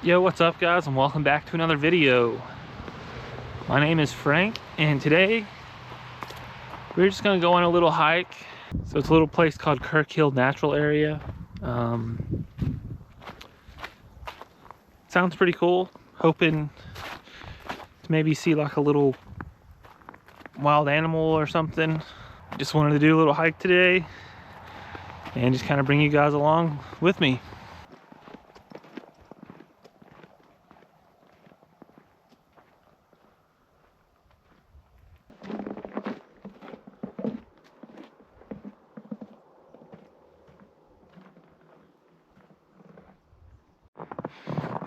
Yo, what's up guys, and welcome back to another video. My name is Frank, and today we're just gonna go on a little hike. So it's a little place called Kirk Natural Area. Sounds pretty cool. Hoping to maybe see like a little wild animal or something. Just wanted to do a little hike today and just kind of bring you guys along with me.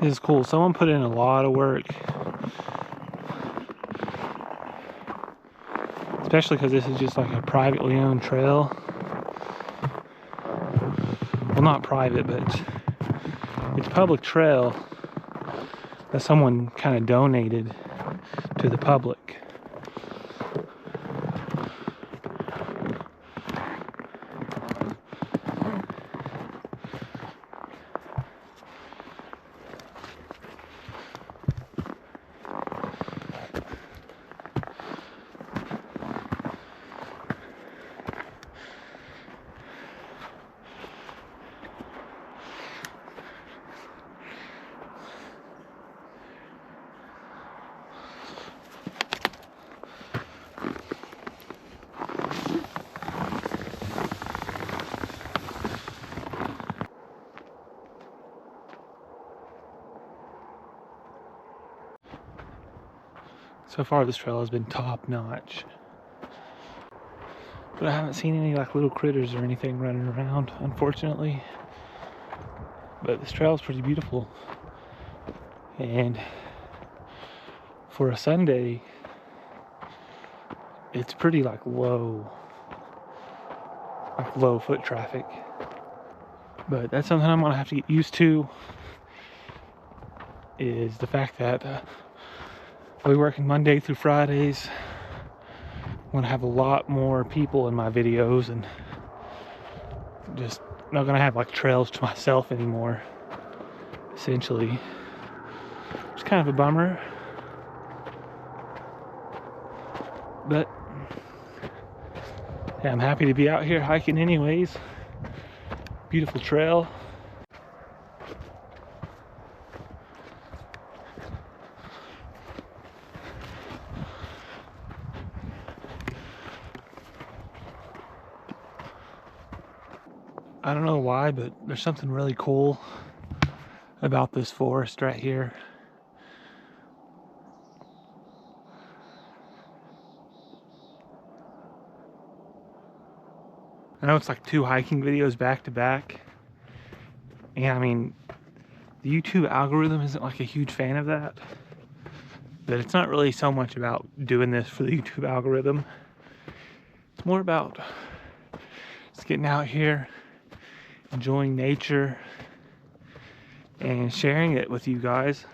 This is cool. Someone put in a lot of work, especially because this is just like a privately owned trail. Well, not private, but it's a public trail that someone kind of donated to the public. So far this trail has been top notch, but I haven't seen any like little critters or anything running around, unfortunately. But this trail is pretty beautiful, and for a Sunday it's pretty like low foot traffic. But that's something I'm gonna have to get used to, is the fact that I'll be working Monday through Fridays. I'm gonna have a lot more people in my videos, and just not gonna have like trails to myself anymore, essentially. It's kind of a bummer, but yeah, I'm happy to be out here hiking anyways. Beautiful trail. I don't know why, but there's something really cool about this forest right here. I know it's like 2 hiking videos back to back, and I mean, the YouTube algorithm isn't like a huge fan of that, but it's not really so much about doing this for the YouTube algorithm. It's more about just getting out here, enjoying nature, and sharing it with you guys,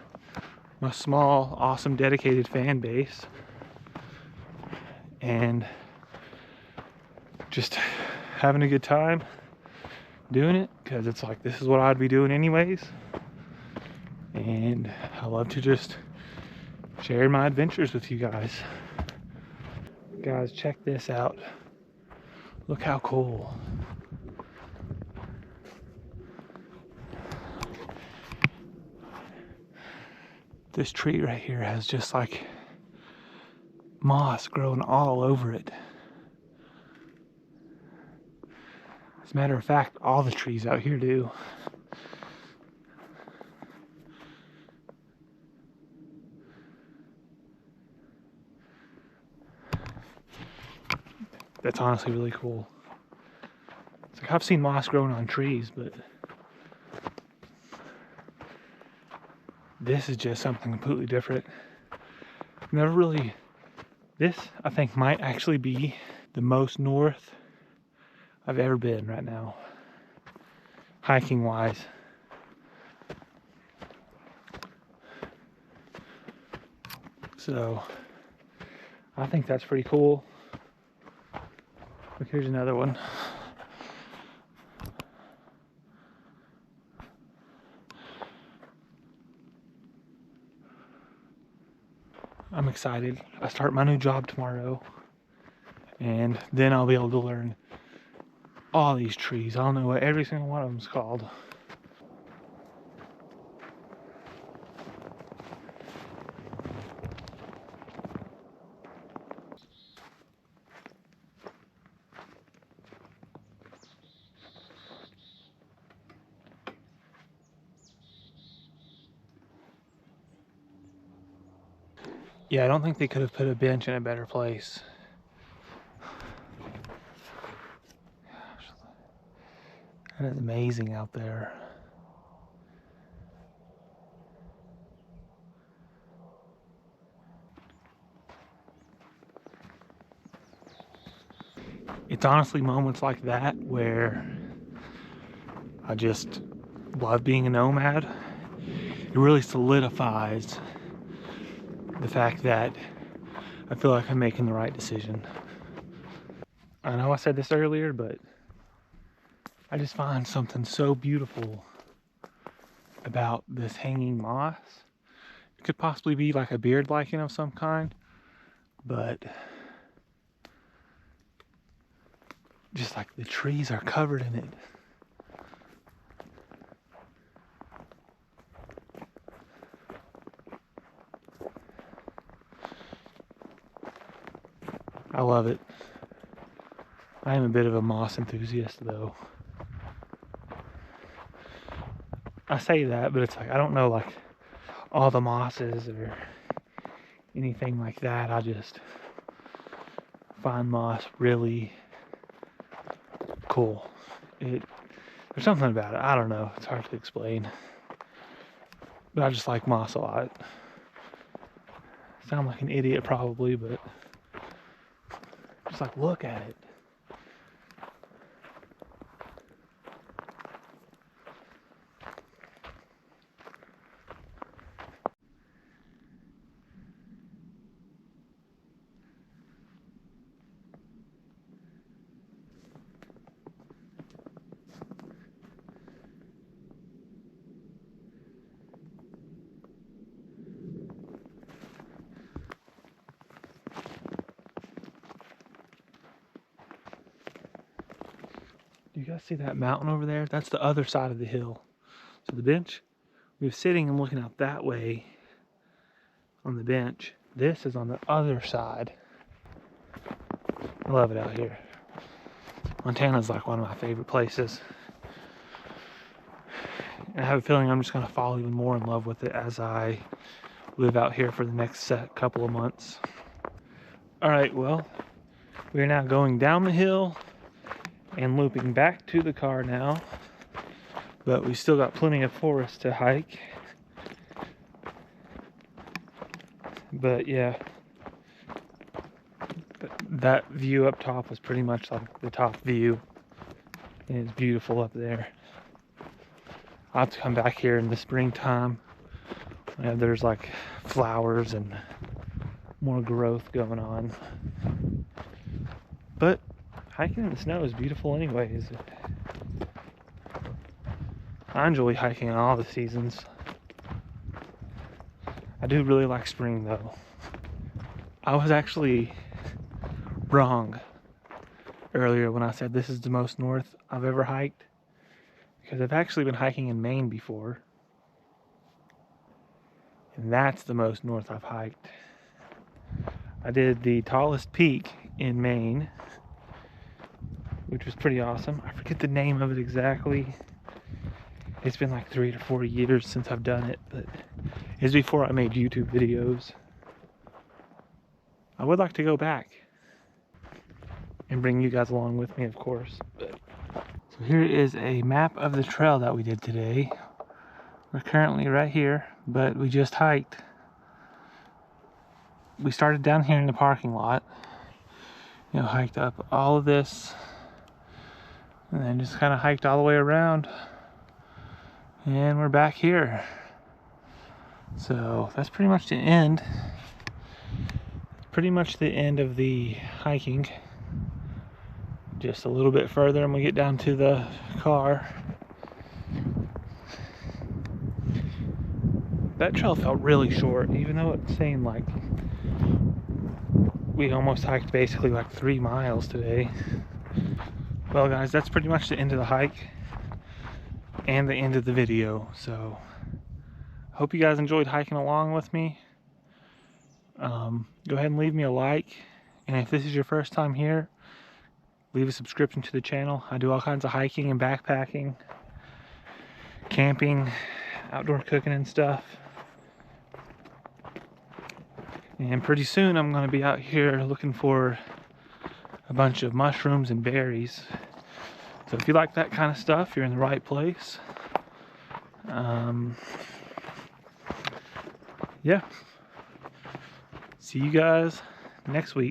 my small, awesome, dedicated fan base, and just having a good time doing it, because it's like, this is what I'd be doing anyways, and I love to just share my adventures with you guys. Guys, check this out. Look how cool. This tree right here has just like moss growing all over it. As a matter of fact, all the trees out here do. That's honestly really cool. It's like, I've seen moss growing on trees, but this is just something completely different. Never really, this I think might actually be the most north I've ever been right now, hiking wise. So I think that's pretty cool. Look, here's another one. I'm excited. I start my new job tomorrow, and then I'll be able to learn all these trees. I don't know what every single one of them's called. Yeah, I don't think they could have put a bench in a better place. Gosh, that is amazing out there. It's honestly moments like that where I just love being a nomad. It really solidifies the fact that I feel like I'm making the right decision. I know I said this earlier, but I just find something so beautiful about this hanging moss. It could possibly be like a beard lichen of some kind, but just like the trees are covered in it. I love it. I am a bit of a moss enthusiast though. I say that, but it's like I don't know like all the mosses or anything like that. I just find moss really cool. There's something about it. I don't know. It's hard to explain. But I just like moss a lot. Sound like an idiot probably, but just like look at it. Do you guys see that mountain over there? That's the other side of the hill. So the bench, we were sitting and looking out that way on the bench. This is on the other side. I love it out here. Montana's like one of my favorite places. And I have a feeling I'm just going to fall even more in love with it as I live out here for the next couple of months. All right, well, we are now going down the hill and looping back to the car now, but we still got plenty of forest to hike. But yeah, that view up top was pretty much like the top view, and it's beautiful up there. I'll have to come back here in the springtime. There's like flowers and more growth going on. But hiking in the snow is beautiful anyways. I enjoy hiking in all the seasons. I do really like spring though. I was actually wrong earlier when I said this is the most north I've ever hiked, because I've actually been hiking in Maine before, and that's the most north I've hiked. I did the tallest peak in Maine, which was pretty awesome. I forget the name of it exactly. It's been like 3 to 4 years since I've done it, but it was before I made YouTube videos. I would like to go back and bring you guys along with me, of course. So here is a map of the trail that we did today. We're currently right here, but we just hiked. We started down here in the parking lot, hiked up all of this, and then just kind of hiked all the way around, and we're back here. So that's pretty much the end. Pretty much the end of the hiking. Just a little bit further and we get down to the car. That trail felt really short, even though it's saying like we almost hiked basically like 3 miles today. Well guys, that's pretty much the end of the hike and the end of the video. So hope you guys enjoyed hiking along with me. Go ahead and leave me a like, and if this is your first time here, leave a subscription to the channel. I do all kinds of hiking and backpacking, camping, outdoor cooking and stuff. And pretty soon I'm going to be out here looking for a bunch of mushrooms and berries. So if you like that kind of stuff, you're in the right place. Yeah. See you guys next week.